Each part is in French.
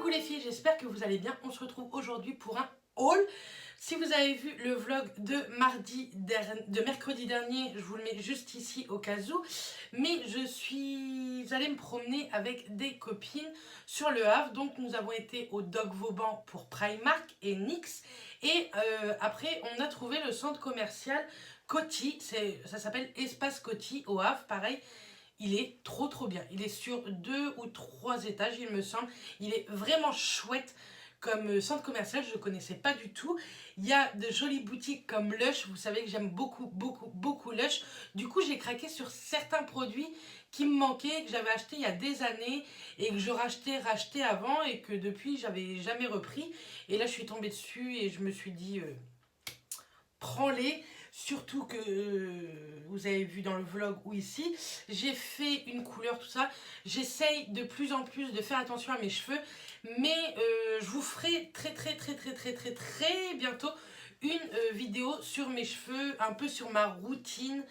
Coucou les filles, j'espère que vous allez bien. On se retrouve aujourd'hui pour un haul. Si vous avez vu le vlog de mercredi dernier, je vous le mets juste ici au cas où. Mais je suis allée me promener avec des copines sur le Havre. Donc nous avons été au Dock Vauban pour Primark et NYX. Et après on a trouvé le centre commercial Coty. Ça s'appelle Espace Coty au Havre, pareil. Il est trop bien. Il est sur 2 ou 3 étages, il me semble. Il est vraiment chouette comme centre commercial. Je ne connaissais pas du tout. Il y a de jolies boutiques comme Lush. Vous savez que j'aime beaucoup Lush. Du coup, j'ai craqué sur certains produits qui me manquaient, que j'avais acheté il y a des années et que je rachetais avant et que depuis, j'avais jamais repris. Et là, je suis tombée dessus et je me suis dit, prends-les. Surtout que vous avez vu dans le vlog ou ici, j'ai fait une couleur, tout ça. J'essaye de plus en plus de faire attention à mes cheveux. Mais je vous ferai très bientôt une vidéo sur mes cheveux, un peu sur ma routine,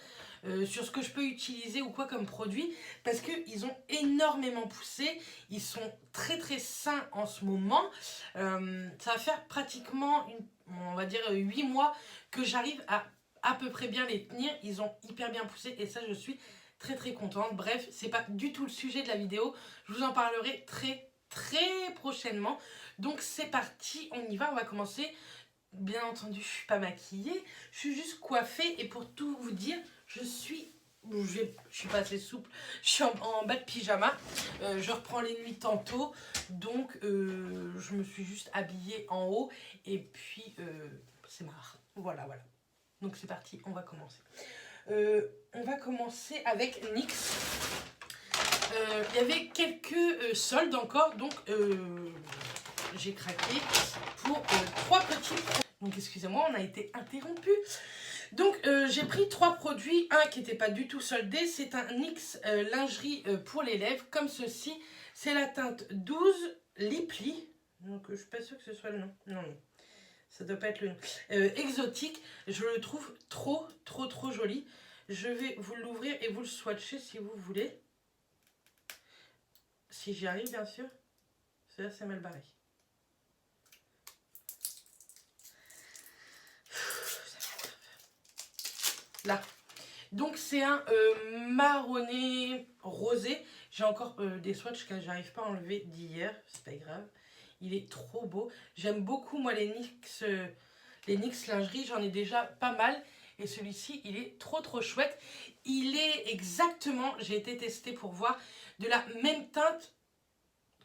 sur ce que je peux utiliser ou quoi comme produit. Parce qu'ils ont énormément poussé. Ils sont très sains en ce moment. Ça va faire pratiquement, on va dire 8 mois que j'arrive à peu près bien les tenir. Ils ont hyper bien poussé et ça je suis très contente. Bref, c'est pas du tout le sujet de la vidéo. Je vous en parlerai très prochainement. Donc c'est parti, on y va. On va commencer. Bien entendu, je suis pas maquillée, je suis juste coiffée et pour tout vous dire, je suis pas assez souple, je suis en bas de pyjama, je reprends les nuits tantôt, donc je me suis juste habillée en haut et puis c'est marre. Voilà. Donc c'est parti, on va commencer. On va commencer avec NYX. Il y avait quelques soldes encore, donc j'ai craqué pour 3 petits produits. Donc excusez-moi, on a été interrompu. Donc j'ai pris 3 produits, un qui n'était pas du tout soldé, c'est un NYX lingerie pour les lèvres, comme ceci. C'est la teinte 12 Liply. Donc je suis pas sûre que ce soit le nom. Non. Ça doit pas être le nom. Exotique, je le trouve trop joli. Je vais vous l'ouvrir et vous le swatcher si vous voulez. Si j'y arrive, bien sûr. C'est mal barré. Là. Donc c'est un marronné rosé. J'ai encore des swatchs que j'arrive pas à enlever d'hier. C'est pas grave. Il est trop beau. J'aime beaucoup moi les NYX lingerie. J'en ai déjà pas mal. Et celui-ci, il est trop chouette. Il est exactement, j'ai été testée pour voir, de la même teinte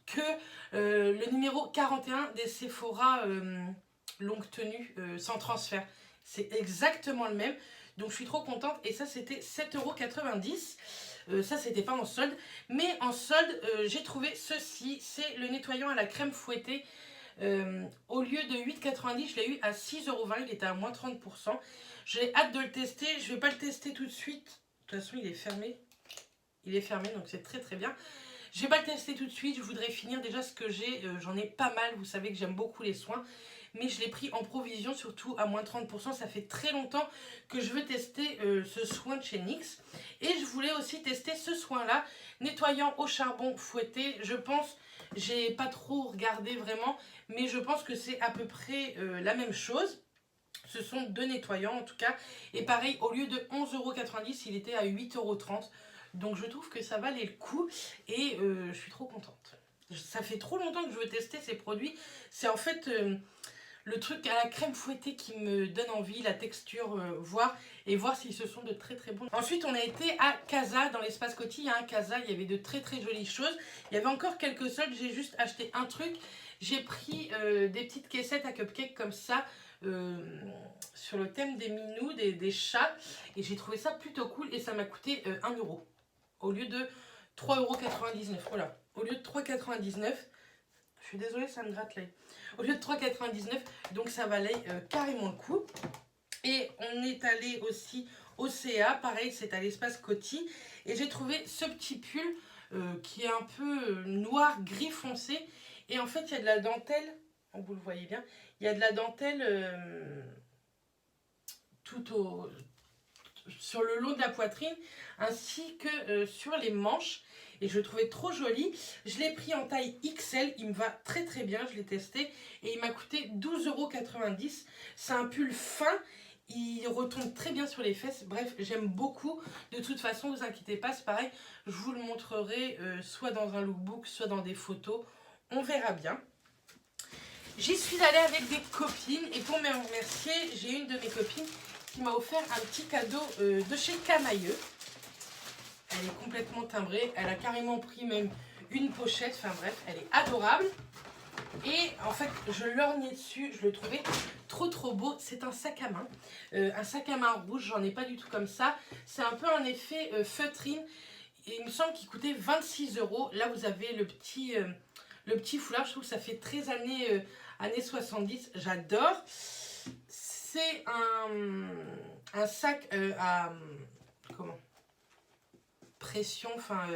que le numéro 41 des Sephora longue tenue sans transfert. C'est exactement le même. Donc je suis trop contente. Et ça, c'était 7,90 €. Ça, c'était pas en solde. Mais en solde, j'ai trouvé ceci. C'est le nettoyant à la crème fouettée. Au lieu de 8,90 €, je l'ai eu à 6,20 €. Il était à moins 30%. J'ai hâte de le tester. Je vais pas le tester tout de suite. De toute façon, il est fermé. Il est fermé, donc c'est très bien. Je vais pas le tester tout de suite. Je voudrais finir déjà ce que j'ai. J'en ai pas mal. Vous savez que j'aime beaucoup les soins. Mais je l'ai pris en provision, surtout à moins 30%. Ça fait très longtemps que je veux tester ce soin de chez NYX. Et je voulais aussi tester ce soin-là, nettoyant au charbon fouetté. Je pense, j'ai pas trop regardé vraiment, mais je pense que c'est à peu près la même chose. Ce sont 2 nettoyants en tout cas. Et pareil, au lieu de 11,90 €, il était à 8,30 €. Donc je trouve que ça valait le coup et je suis trop contente. Ça fait trop longtemps que je veux tester ces produits. C'est en fait le truc à la crème fouettée qui me donne envie, la texture, voir si ce sont de très bons. Ensuite, on a été à Casa, dans l'espace Coty. Il y a un Casa, il y avait de très jolies choses. Il y avait encore quelques soldes, j'ai juste acheté un truc. J'ai pris des petites caissettes à cupcakes comme ça, sur le thème des minous, des chats. Et j'ai trouvé ça plutôt cool et ça m'a coûté 1 € au lieu de 3,99 €. Voilà, au lieu de 3,99 €. Je suis désolée, ça me gratte l'œil. Au lieu de 3,99 €, donc ça valait carrément le coup. Et on est allé aussi au CA, pareil, c'est à l'espace Coty. Et j'ai trouvé ce petit pull qui est un peu noir, gris foncé. Et en fait, il y a de la dentelle, vous le voyez bien, il y a de la dentelle sur le long de la poitrine, ainsi que sur les manches. et je le trouvais trop joli. Je l'ai pris en taille XL, il me va très très bien, je l'ai testé et il m'a coûté 12,90 €. C'est un pull fin, il retombe très bien sur les fesses, bref j'aime beaucoup. De toute façon vous inquiétez pas, c'est pareil, je vous le montrerai soit dans un lookbook, soit dans des photos, on verra bien. J'y suis allée avec des copines et pour me remercier, j'ai une de mes copines qui m'a offert un petit cadeau de chez Camailleux. Elle est complètement timbrée, elle a carrément pris même une pochette, enfin bref, elle est adorable. Et en fait, je lorgnais dessus, je le trouvais trop beau. C'est un sac à main rouge, j'en ai pas du tout comme ça. C'est un peu un effet feutrine. Et il me semble qu'il coûtait 26 €. Là, vous avez le petit foulard, je trouve que ça fait très années 70, j'adore. C'est un sac à pression, enfin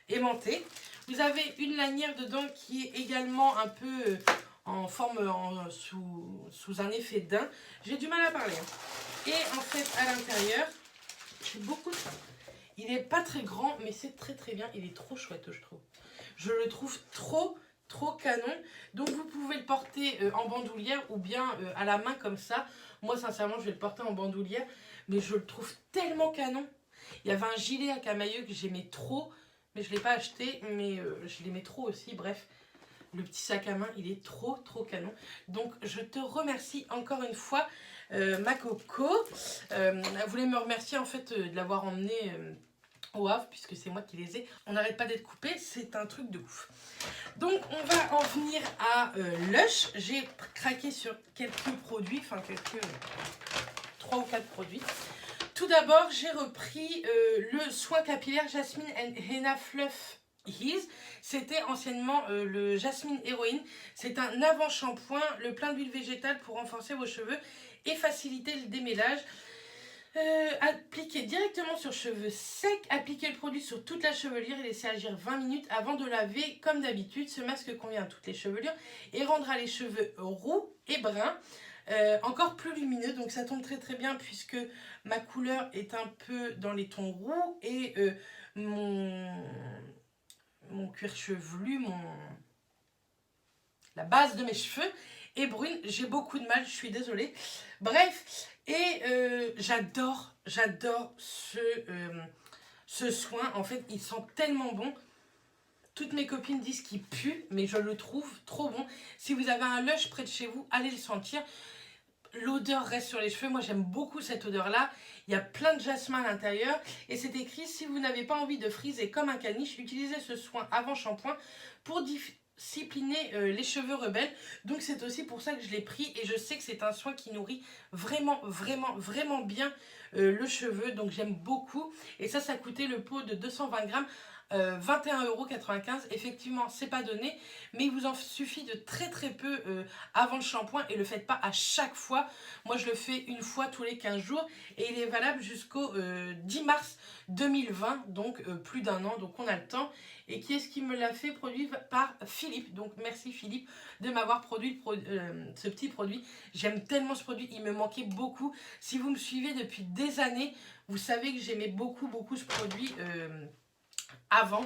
aimanté. Vous avez une lanière dedans qui est également un peu en forme sous un effet daim. J'ai du mal à parler. Et en fait, à l'intérieur, j'ai beaucoup de ça. Il n'est pas très grand, mais c'est très bien. Il est trop chouette, je trouve. Je le trouve trop canon. Donc, vous pouvez le porter en bandoulière ou bien à la main comme ça. Moi, sincèrement, je vais le porter en bandoulière, mais je le trouve tellement canon. Il y avait un gilet à Camailleux que j'aimais trop, mais je ne l'ai pas acheté, mais je l'aimais trop aussi. Bref, le petit sac à main, il est trop canon. Donc, je te remercie encore une fois, ma coco. Elle voulait me remercier en fait de l'avoir emmené au Havre, puisque c'est moi qui les ai. On n'arrête pas d'être coupés, c'est un truc de ouf. Donc, on va en venir à Lush. J'ai craqué sur quelques produits, enfin 3 ou 4 produits. Tout d'abord, j'ai repris le soin capillaire Jasmine Henna Fluff Ease. C'était anciennement le Jasmine Héroïne. C'est un avant-shampoing, le plein d'huile végétale pour renforcer vos cheveux et faciliter le démêlage. Appliquez directement sur cheveux secs. Appliquez le produit sur toute la chevelure et laissez agir 20 minutes avant de laver comme d'habitude. Ce masque convient à toutes les chevelures et rendra les cheveux roux et bruns. Encore plus lumineux, donc ça tombe très bien puisque ma couleur est un peu dans les tons roux et mon cuir chevelu, la base de mes cheveux est brune. J'ai beaucoup de mal, je suis désolée. Bref, et j'adore ce soin. En fait, il sent tellement bon. Toutes mes copines disent qu'il pue, mais je le trouve trop bon. Si vous avez un Lush près de chez vous, allez le sentir. L'odeur reste sur les cheveux. Moi, j'aime beaucoup cette odeur-là. Il y a plein de jasmin à l'intérieur. Et c'est écrit, si vous n'avez pas envie de friser comme un caniche, utilisez ce soin avant shampoing pour discipliner les cheveux rebelles. Donc, c'est aussi pour ça que je l'ai pris. Et je sais que c'est un soin qui nourrit vraiment bien le cheveu. Donc, j'aime beaucoup. Et ça coûtait le pot de 220 grammes. 21,95 €. Effectivement, c'est pas donné, mais il vous en suffit de très peu avant le shampoing et le faites pas à chaque fois. Moi, je le fais une fois tous les 15 jours et il est valable jusqu'au 10 mars 2020, donc plus d'un an, donc on a le temps. Et qui est-ce qui me l'a fait? Produit par Philippe. Donc merci Philippe de m'avoir produit ce petit produit. J'aime tellement ce produit, il me manquait beaucoup. Si vous me suivez depuis des années, vous savez que j'aimais beaucoup ce produit avant,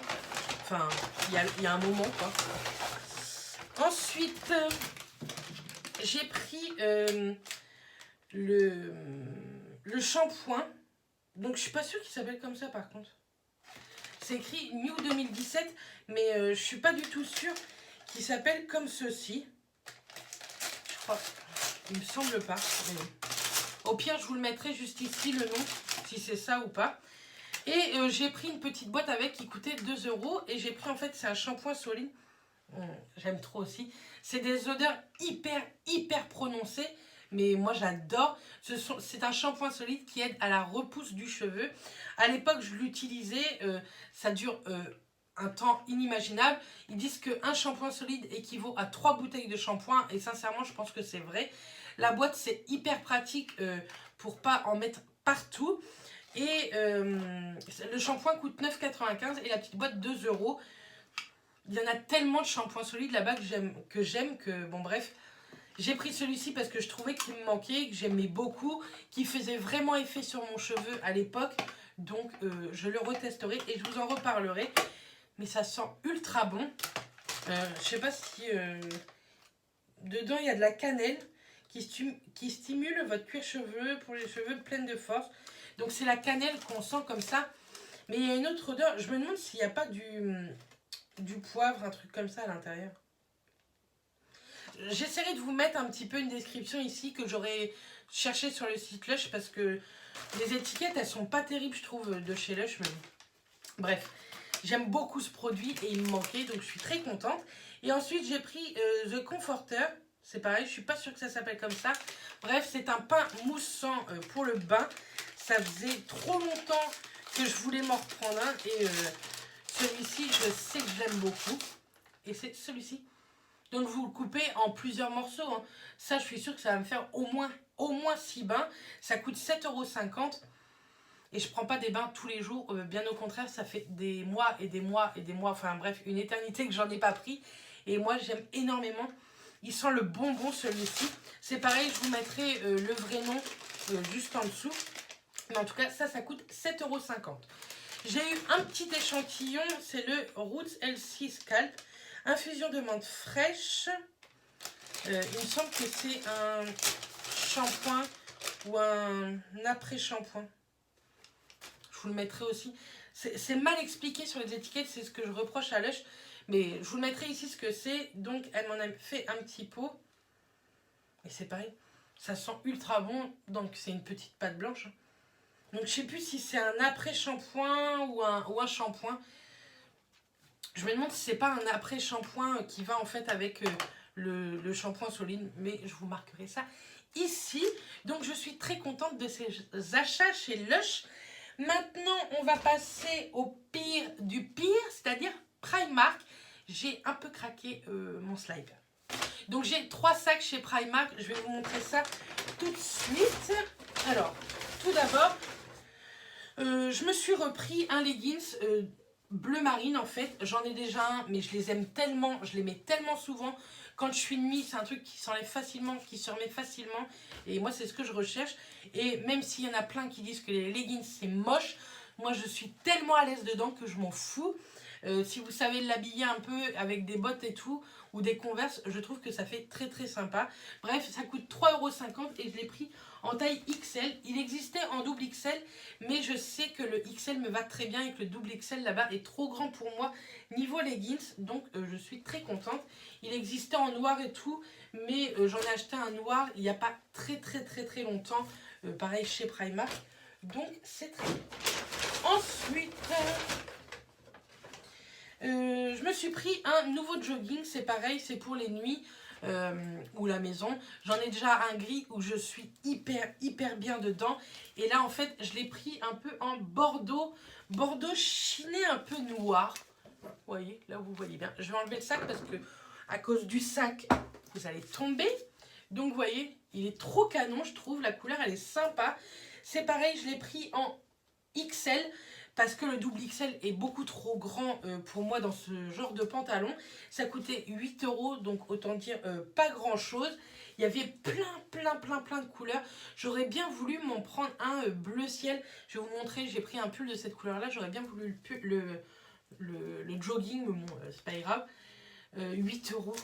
enfin il y a un moment quoi. Ensuite j'ai pris le shampoing, donc je suis pas sûre qu'il s'appelle comme ça par contre. C'est écrit New 2017, mais je suis pas du tout sûre qu'il s'appelle comme ceci. Je crois, il me semble pas. Au pire je vous le mettrai juste ici le nom, si c'est ça ou pas. Et j'ai pris une petite boîte avec qui coûtait 2 € et j'ai pris en fait, c'est un shampoing solide. J'aime trop aussi. C'est des odeurs hyper prononcées, mais moi j'adore. C'est un shampoing solide qui aide à la repousse du cheveu. À l'époque, je l'utilisais, ça dure un temps inimaginable. Ils disent qu'un shampoing solide équivaut à 3 bouteilles de shampoing et sincèrement, je pense que c'est vrai. La boîte, c'est hyper pratique pour pas en mettre partout. Et le shampoing coûte 9,95 € et la petite boîte 2 €. Il y en a tellement de shampoings solides là-bas que j'aime que bon bref. J'ai pris celui-ci parce que je trouvais qu'il me manquait, que j'aimais beaucoup, qui faisait vraiment effet sur mon cheveu à l'époque. Donc je le retesterai et je vous en reparlerai. mais ça sent ultra bon. Je sais pas si... dedans, il y a de la cannelle qui stimule votre cuir chevelu pour les cheveux pleins de force. Donc, c'est la cannelle qu'on sent comme ça. Mais il y a une autre odeur. Je me demande s'il n'y a pas du poivre, un truc comme ça à l'intérieur. J'essaierai de vous mettre un petit peu une description ici que j'aurais cherché sur le site Lush parce que les étiquettes, elles sont pas terribles, je trouve, de chez Lush. Mais... Bref, j'aime beaucoup ce produit et il me manquait, donc je suis très contente. Et ensuite, j'ai pris The Comforter. C'est pareil, je suis pas sûre que ça s'appelle comme ça. Bref, c'est un pain moussant pour le bain. Ça faisait trop longtemps que je voulais m'en reprendre un. Et celui-ci, je sais que je l'aime beaucoup. Et c'est celui-ci. Donc, vous le coupez en plusieurs morceaux. Hein. Ça, je suis sûre que ça va me faire au moins 6 bains. Ça coûte 7,50 €. Et je prends pas des bains tous les jours. Bien au contraire, ça fait des mois et des mois et des mois. Enfin, bref, une éternité que j'en ai pas pris. Et moi, j'aime énormément. Il sent le bonbon, celui-ci. C'est pareil, je vous mettrai le vrai nom juste en dessous. Mais en tout cas, ça coûte 7,50 €. J'ai eu un petit échantillon. C'est le Roots Healthy Scalp. Infusion de menthe fraîche. Il me semble que c'est un shampoing ou un après-shampoing. Je vous le mettrai aussi. C'est mal expliqué sur les étiquettes, c'est ce que je reproche à Lush. Mais je vous le mettrai ici ce que c'est. Donc, elle m'en a fait un petit pot. Et c'est pareil. Ça sent ultra bon. Donc, c'est une petite pâte blanche. Donc, je ne sais plus si c'est un après-shampoing ou un shampoing. Je me demande si c'est pas un après-shampoing qui va en fait avec le shampoing solide. Mais je vous marquerai ça ici. Donc, je suis très contente de ces achats chez Lush. Maintenant, on va passer au pire du pire, c'est-à-dire Primark. J'ai un peu craqué mon slide. Donc, j'ai 3 sacs chez Primark. Je vais vous montrer ça tout de suite. Alors, tout d'abord, je me suis repris un leggings bleu marine en fait. J'en ai déjà un, mais je les aime tellement, je les mets tellement souvent. Quand je suis de nuit, c'est un truc qui s'enlève facilement, qui se remet facilement. Et moi, c'est ce que je recherche. Et même s'il y en a plein qui disent que les leggings, c'est moche, moi, je suis tellement à l'aise dedans que je m'en fous. Si vous savez l'habiller un peu avec des bottes et tout, ou des Converse, je trouve que ça fait très très sympa. Bref, ça coûte 3,50 € et je l'ai pris en taille XL. Il existait en double XL, mais je sais que le XL me va très bien et que le double XL là-bas est trop grand pour moi niveau leggings. Donc, je suis très contente. Il existait en noir et tout, mais j'en ai acheté un noir il n'y a pas très longtemps. Pareil chez Primark. Donc, c'est très bien. Ensuite... je me suis pris un nouveau jogging, c'est pareil, c'est pour les nuits ou la maison. J'en ai déjà un gris où je suis hyper bien dedans. Et là, en fait, je l'ai pris un peu en bordeaux chiné un peu noir. Vous voyez, là, vous voyez bien. Je vais enlever le sac parce que à cause du sac, vous allez tomber. Donc, vous voyez, il est trop canon, je trouve. La couleur, elle est sympa. C'est pareil, je l'ai pris en XL. Parce que le double XL est beaucoup trop grand pour moi dans ce genre de pantalon. Ça coûtait 8 €, donc autant dire pas grand chose. Il y avait plein de couleurs. J'aurais bien voulu m'en prendre un bleu ciel. Je vais vous montrer, j'ai pris un pull de cette couleur-là. J'aurais bien voulu le jogging, mais bon, c'est pas grave. 8 €,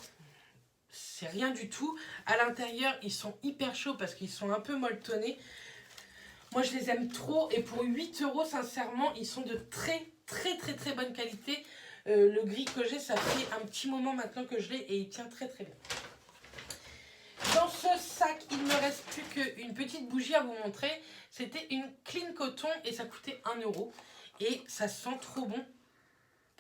c'est rien du tout. À l'intérieur, ils sont hyper chauds parce qu'ils sont un peu molletonnés. Moi, je les aime trop et pour 8 €, sincèrement, ils sont de très bonne qualité. Le gris que j'ai, ça fait un petit moment maintenant que je l'ai et il tient très bien. Dans ce sac, il ne me reste plus qu'une petite bougie à vous montrer. C'était une Clean Coton et ça coûtait 1 €. Et ça sent trop bon.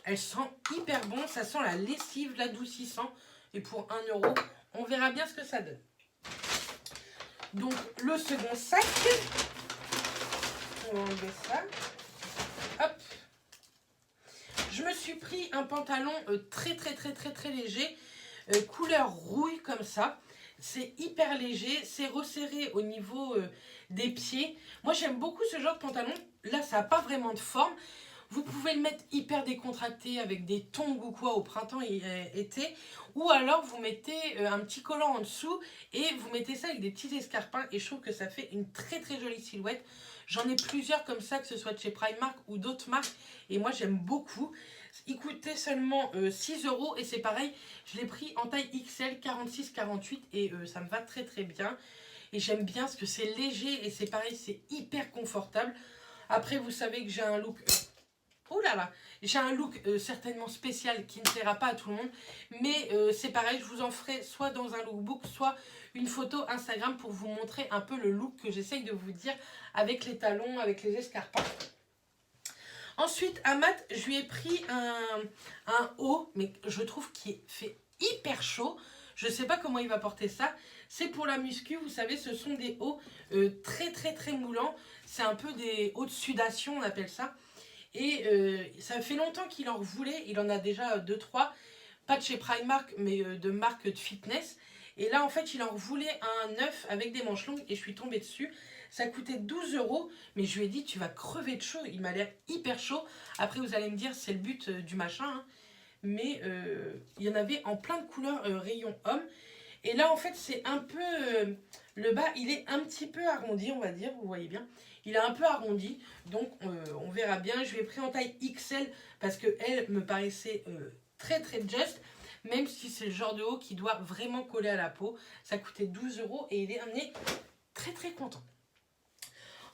Elle sent hyper bon. Ça sent la lessive, l'adoucissant. Et pour 1 €, on verra bien ce que ça donne. Donc, le second sac... On va enlever ça. Hop. Je me suis pris un pantalon très léger. Couleur rouille comme ça. C'est hyper léger. C'est resserré au niveau des pieds. Moi, j'aime beaucoup ce genre de pantalon. Là, ça n'a pas vraiment de forme. Vous pouvez le mettre hyper décontracté avec des tongs ou quoi au printemps et été. Ou alors, vous mettez un petit collant en dessous et vous mettez ça avec des petits escarpins. Et je trouve que ça fait une très jolie silhouette. J'en ai plusieurs comme ça, que ce soit de chez Primark ou d'autres marques. Et moi, j'aime beaucoup. Il coûtait seulement 6 € et c'est pareil, je l'ai pris en taille XL 46-48 et ça me va très très bien. Et j'aime bien parce que c'est léger et c'est pareil, c'est hyper confortable. Après, vous savez que j'ai un look... oh là là, j'ai un look certainement spécial qui ne plaira pas à tout le monde. Mais c'est pareil, je vous en ferai soit dans un lookbook, soit une photo Instagram pour vous montrer un peu le look que j'essaye de vous dire avec les talons, avec les escarpins. Ensuite, à Matt, je lui ai pris un haut, mais je trouve qu'il fait hyper chaud. Je ne sais pas comment il va porter ça. C'est pour la muscu, vous savez, ce sont des hauts très très très moulants. C'est un peu des hauts de sudation, on appelle ça. Et ça fait longtemps qu'il en voulait. Il en a déjà 2-3. Pas de chez Primark, mais de marque de fitness. Et là, en fait, il en voulait un neuf avec des manches longues et je suis tombée dessus. Ça coûtait 12 €, mais je lui ai dit, tu vas crever de chaud. Il m'a l'air hyper chaud. Après, vous allez me dire, c'est le but du machin. Hein. Mais il y en avait en plein de couleurs rayon homme. Et là, en fait, c'est un peu... le bas, il est un petit peu arrondi, on va dire. Vous voyez bien. Il est un peu arrondi. Donc, on verra bien. Je lui ai pris en taille XL parce qu'elle me paraissait très, très just. Même si c'est le genre de haut qui doit vraiment coller à la peau. Ça coûtait 12 € et il est amené très, très content.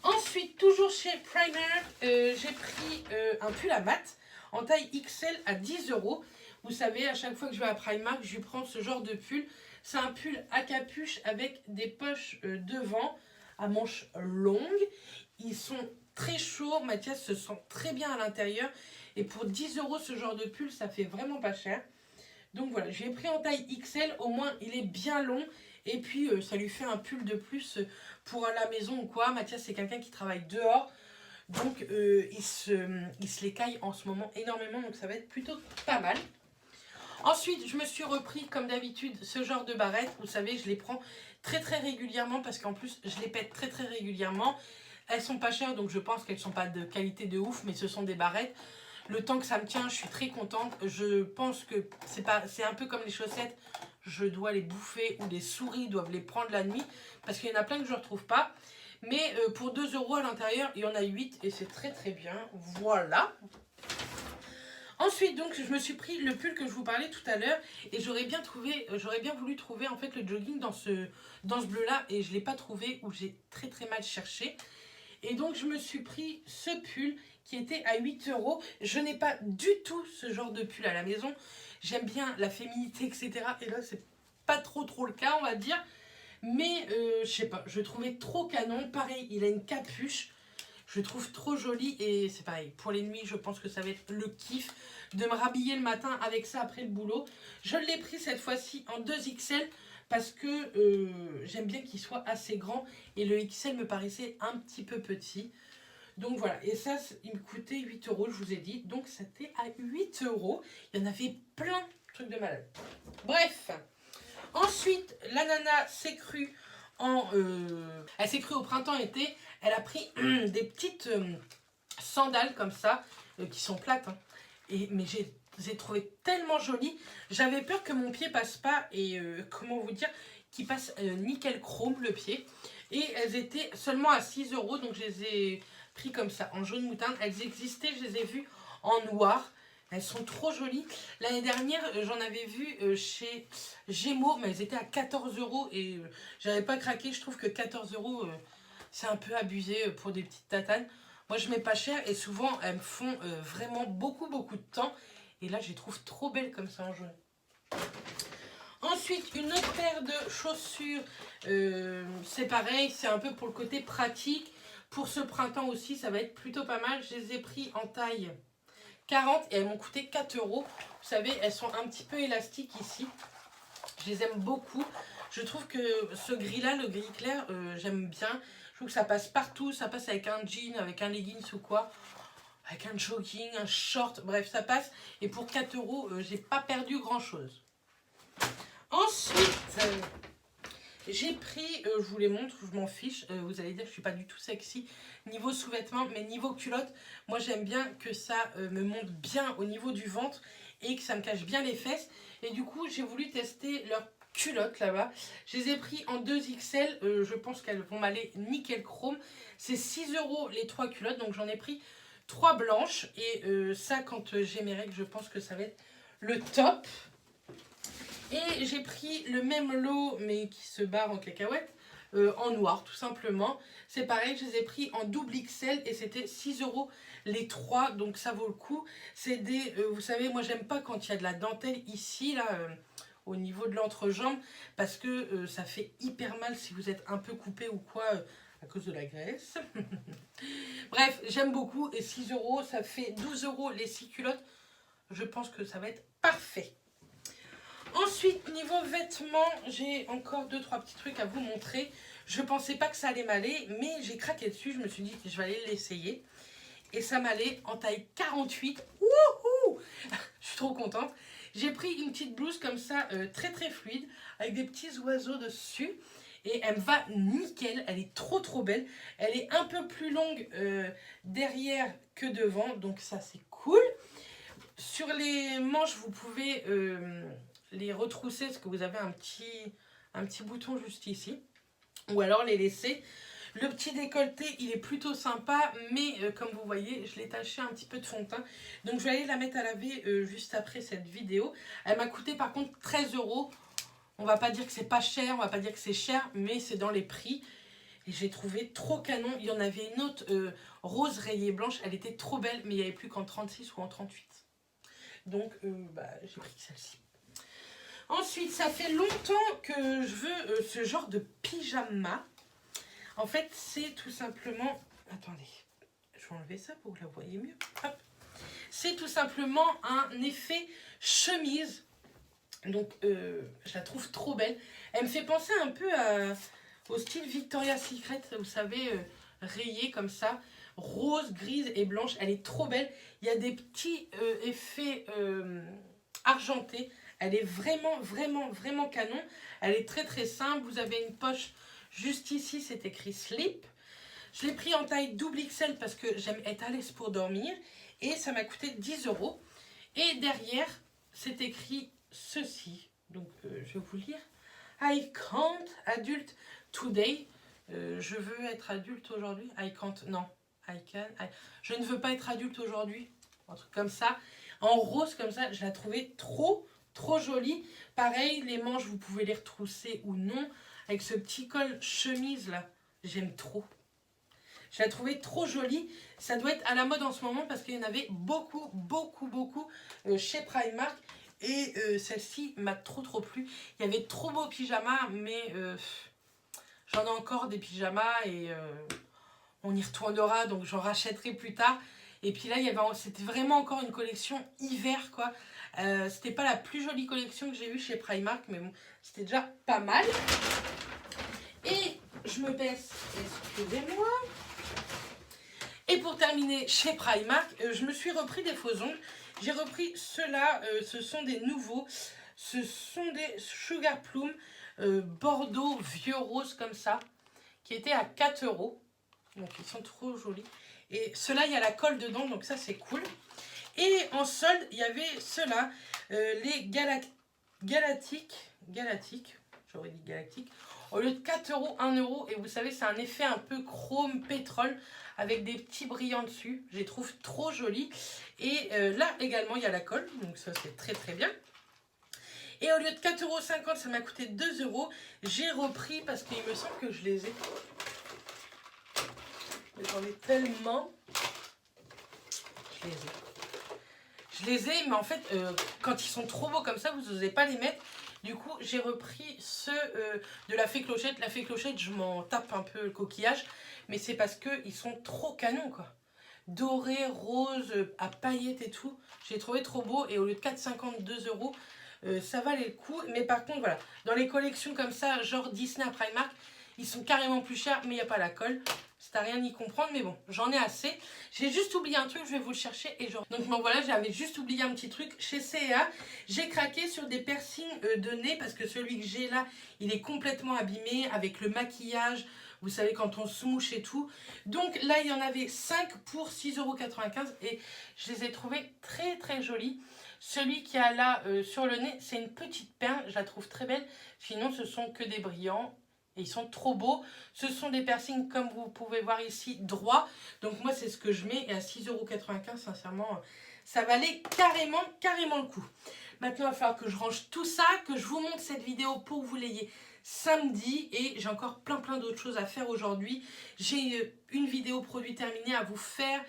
Ensuite, toujours chez Primark, j'ai pris un pull à mat en taille XL à 10 €. Vous savez, à chaque fois que je vais à Primark, je lui prends ce genre de pull. C'est un pull à capuche avec des poches devant, à manches longues. Ils sont très chauds, Mathias se sent très bien à l'intérieur. Et pour 10 € ce genre de pull, ça fait vraiment pas cher. Donc voilà, je l'ai pris en taille XL, au moins il est bien long. Et puis ça lui fait un pull de plus pour la maison ou quoi. Mathias, c'est quelqu'un qui travaille dehors. Donc il se l'écaille en ce moment énormément. Donc ça va être plutôt pas mal. Ensuite, je me suis repris comme d'habitude ce genre de barrettes. Vous savez, je les prends très très régulièrement parce qu'en plus je les pète très très régulièrement. Elles sont pas chères donc je pense qu'elles sont pas de qualité de ouf, mais ce sont des barrettes. Le temps que ça me tient, je suis très contente. Je pense que c'est un peu comme les chaussettes. Je dois les bouffer ou les souris doivent les prendre la nuit. Parce qu'il y en a plein que je ne retrouve pas. Mais pour 2 € à l'intérieur, il y en a 8 et c'est très très bien. Voilà. Ensuite, donc, je me suis pris le pull que je vous parlais tout à l'heure. Et j'aurais bien voulu trouver en fait le jogging dans ce bleu-là. Et je ne l'ai pas trouvé ou j'ai très très mal cherché. Et donc, je me suis pris ce pull qui était à 8 €. Je n'ai pas du tout ce genre de pull à la maison. J'aime bien la féminité, etc. Et là, c'est pas trop le cas, on va dire. Mais, je sais pas, je le trouvais trop canon. Pareil, il a une capuche. Je le trouve trop joli. Et c'est pareil, pour les nuits, je pense que ça va être le kiff de me rhabiller le matin avec ça après le boulot. Je l'ai pris cette fois-ci en 2XL. Parce que j'aime bien qu'il soit assez grand. Et le XL me paraissait un petit peu petit. Donc voilà, et ça, il me coûtait 8 €, je vous ai dit. Donc c'était à 8 €. Il y en avait plein de trucs de malade. Bref. Ensuite, la nana s'est crue elle s'est crue au printemps-été. Elle a pris des petites sandales comme ça, qui sont plates. Hein. Mais je les ai trouvées tellement jolies. J'avais peur que mon pied passe pas et, comment vous dire, qu'il passe nickel chrome le pied. Et elles étaient seulement à 6 €, donc je les ai pris comme ça, en jaune moutarde. Elles existaient, je les ai vues en noir. Elles sont trop jolies. L'année dernière, j'en avais vu chez Gémeaux, mais elles étaient à 14 € et j'avais pas craqué. Je trouve que 14 €, c'est un peu abusé pour des petites tatanes. Moi, je mets pas cher et souvent, elles me font vraiment beaucoup de temps. Et là, je les trouve trop belles comme ça en jaune. Ensuite, une autre paire de chaussures, c'est pareil, c'est un peu pour le côté pratique. Pour ce printemps aussi, ça va être plutôt pas mal. Je les ai pris en taille 40 et elles m'ont coûté 4 €. Vous savez, elles sont un petit peu élastiques ici. Je les aime beaucoup. Je trouve que ce gris-là, le gris clair, j'aime bien. Je trouve que ça passe partout. Ça passe avec un jean, avec un leggings ou quoi. Avec un jogging, un short. Bref, ça passe. Et pour 4 €, j'ai pas perdu grand-chose. Ensuite, j'ai pris, je vous les montre, je m'en fiche, vous allez dire que je suis pas du tout sexy niveau sous-vêtements, mais niveau culotte, moi j'aime bien que ça me monte bien au niveau du ventre et que ça me cache bien les fesses. Et du coup, j'ai voulu tester leurs culottes là-bas. Je les ai pris en 2XL, je pense qu'elles vont m'aller nickel chrome. C'est 6 € les 3 culottes, donc j'en ai pris 3 blanches. Et ça, quand j'ai mes règles, je pense que ça va être le top. Et j'ai pris le même lot, mais qui se barre en cacahuète, en noir, tout simplement. C'est pareil, je les ai pris en double XL et c'était 6 € les 3, donc ça vaut le coup. C'est des, vous savez, moi j'aime pas quand il y a de la dentelle ici, là, au niveau de l'entrejambe, parce que ça fait hyper mal si vous êtes un peu coupé ou quoi, à cause de la graisse. Bref, j'aime beaucoup, et 6 €, ça fait 12 € les 6 culottes. Je pense que ça va être parfait. Ensuite, niveau vêtements, j'ai encore 2-3 petits trucs à vous montrer. Je pensais pas que ça allait m'aller, mais j'ai craqué dessus. Je me suis dit que je vais aller l'essayer. Et ça m'allait en taille 48. Wouhou! Je suis trop contente. J'ai pris une petite blouse comme ça, très très fluide, avec des petits oiseaux dessus. Et elle me va nickel. Elle est trop trop belle. Elle est un peu plus longue derrière que devant. Donc ça, c'est cool. Sur les manches, vous pouvez... les retrousser parce que vous avez un petit bouton juste ici, ou alors les laisser. Le petit décolleté, il est plutôt sympa, mais comme vous voyez, je l'ai taché un petit peu de fond de teint, donc je vais aller la mettre à laver juste après cette vidéo. Elle m'a coûté par contre 13 €. On va pas dire que c'est pas cher, on va pas dire que c'est cher, mais c'est dans les prix. Et j'ai trouvé trop canon. Il y en avait une autre rose rayée blanche, elle était trop belle, mais il n'y avait plus qu'en 36 ou en 38. Donc j'ai pris celle-ci. Ensuite, ça fait longtemps que je veux ce genre de pyjama. En fait, c'est tout simplement... Attendez, je vais enlever ça pour que vous la voyez mieux. C'est tout simplement un effet chemise. Donc, je la trouve trop belle. Elle me fait penser un peu au style Victoria's Secret, vous savez, rayée comme ça. Rose, grise et blanche. Elle est trop belle. Il y a des petits effets argentés. Elle est vraiment, vraiment, vraiment canon. Elle est très, très simple. Vous avez une poche juste ici, c'est écrit slip. Je l'ai pris en taille double XL parce que j'aime être à l'aise pour dormir. Et ça m'a coûté 10 €. Et derrière, c'est écrit ceci. Donc, je vais vous lire. I can't adult today. Je veux être adulte aujourd'hui. I can't, non. I can. Je ne veux pas être adulte aujourd'hui. Un truc comme ça. En rose comme ça, je la trouvais trop jolie. Pareil, les manches, vous pouvez les retrousser ou non. Avec ce petit col chemise là, j'aime trop. Je la trouvais trop jolie. Ça doit être à la mode en ce moment parce qu'il y en avait beaucoup chez Primark. Et celle-ci m'a trop plu. Il y avait trop beaux pyjamas, mais j'en ai encore des pyjamas et on y retournera, donc j'en rachèterai plus tard. Et puis là, c'était vraiment encore une collection hiver, quoi. C'était pas la plus jolie collection que j'ai eue chez Primark, mais bon, c'était déjà pas mal. Et je me baisse, excusez-moi. Et pour terminer chez Primark, je me suis repris des faux ongles. J'ai repris ceux-là, ce sont des nouveaux. Ce sont des Sugar Plum Bordeaux vieux rose comme ça, qui étaient à 4 €. Donc ils sont trop jolis. Et ceux-là, il y a la colle dedans, donc ça c'est cool. Et en solde, il y avait ceux-là, les Galactiques, j'aurais dit Galactique, au lieu de 4 €, 1 €. Et vous savez, c'est un effet un peu chrome pétrole avec des petits brillants dessus. Je les trouve trop jolis. Et là également, il y a la colle, donc ça c'est très bien. Et au lieu de 4,50 €, ça m'a coûté 2 €. J'ai repris parce qu'il me semble que je les ai. J'en ai tellement. Je les ai, mais en fait, quand ils sont trop beaux comme ça, vous n'osez pas les mettre. Du coup, j'ai repris ceux de la Fée Clochette. La Fée Clochette, je m'en tape un peu le coquillage. Mais c'est parce qu'ils sont trop canons, quoi. Doré, rose, à paillettes et tout. J'ai trouvé trop beau. Et au lieu de 4,50 €, 2 €, ça valait le coup. Mais par contre, voilà, dans les collections comme ça, genre Disney à Primark, ils sont carrément plus chers, mais il n'y a pas la colle. C'est à rien y comprendre, mais bon, j'en ai assez. J'ai juste oublié un truc, je vais vous le chercher. Donc bon, voilà, j'avais juste oublié un petit truc. Chez C&A, j'ai craqué sur des piercings de nez parce que celui que j'ai là, il est complètement abîmé avec le maquillage. Vous savez, quand on se mouche et tout. Donc là, il y en avait 5 pour 6,95 € et je les ai trouvés très jolis. Celui qui a là sur le nez, c'est une petite perle. Je la trouve très belle. Sinon, ce sont que des brillants. Et ils sont trop beaux. Ce sont des piercings, comme vous pouvez voir ici, droits. Donc moi, c'est ce que je mets. Et à 6,95 €, sincèrement, ça valait carrément le coup. Maintenant, il va falloir que je range tout ça, que je vous montre cette vidéo pour que vous l'ayez samedi. Et j'ai encore plein d'autres choses à faire aujourd'hui. J'ai une vidéo produit terminée à vous faire.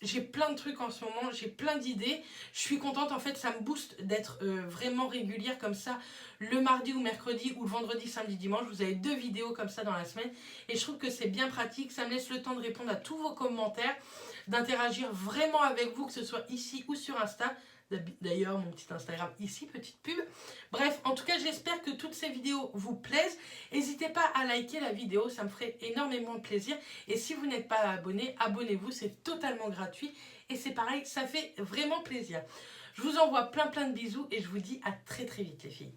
J'ai plein de trucs en ce moment, j'ai plein d'idées. Je suis contente, en fait, ça me booste d'être vraiment régulière comme ça. Le mardi ou mercredi ou le vendredi, samedi, dimanche, vous avez 2 vidéos comme ça dans la semaine. Et je trouve que c'est bien pratique, ça me laisse le temps de répondre à tous vos commentaires, d'interagir vraiment avec vous, que ce soit ici ou sur Insta. D'ailleurs, mon petit Instagram ici, petite pub. Bref, en tout cas, j'espère que toutes ces vidéos vous plaisent. N'hésitez pas à liker la vidéo, ça me ferait énormément plaisir. Et si vous n'êtes pas abonné, abonnez-vous, c'est totalement gratuit. Et c'est pareil, ça fait vraiment plaisir. Je vous envoie plein de bisous et je vous dis à très vite les filles.